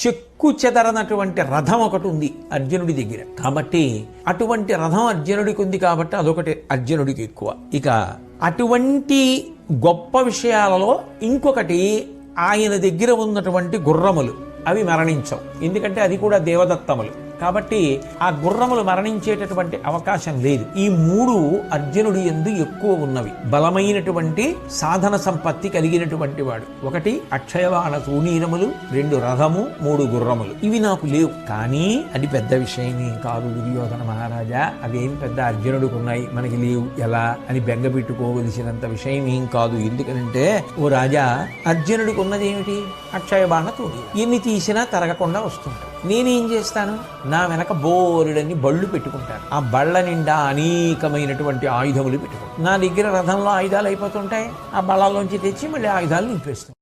చెక్కు చెదరనటువంటి రథం ఒకటి ఉంది అర్జునుడి దగ్గర. కాబట్టి అటువంటి రథం అర్జునుడికి ఉంది కాబట్టి అదొకటి అర్జునుడికి ఎక్కువ. ఇక అటువంటి గొప్ప విషయాలలో ఇంకొకటి, ఆయన దగ్గర ఉన్నటువంటి గుర్రములు అవి మరణించవు. ఎందుకంటే అది కూడా దేవదత్తములు కాబట్టి ఆ గుర్రములు మరణించేటటువంటి అవకాశం లేదు. ఈ మూడు అర్జునుడి యందు ఎక్కువ ఉన్నవి. బలమైనటువంటి సాధన సంపత్తి కలిగినటువంటి వాడు. ఒకటి అక్షయవాణ తూణీరములు, 2 రథము, 3 గుర్రములు. ఇవి నాకు లేవు. కానీ అది పెద్ద విషయమేం కాదు దుర్యోధన మహారాజా, అవేం పెద్ద అర్జునుడికి ఉన్నాయి మనకి లేవు ఎలా అని బెంగపెట్టుకోవలసినంత విషయం ఏం కాదు. ఎందుకనంటే ఓ రాజా, అర్జునుడికి ఉన్నది ఏమిటి? అక్షయబాణ తూణీరం. ఎన్ని తీసినా తరగకుండా వస్తుంటాయి. నేనేం చేస్తాను? నా వెనక బోరుడని బళ్ళు పెట్టుకుంటాను. ఆ బళ్ళ నిండా అనేకమైనటువంటి ఆయుధములు పెట్టుకుంటాను. నా దగ్గర రథంలో ఆయుధాలు అయిపోతుంటాయి. ఆ బళ్ళలోంచి తెచ్చి మళ్ళీ ఆయుధాలు నింపేస్తాను.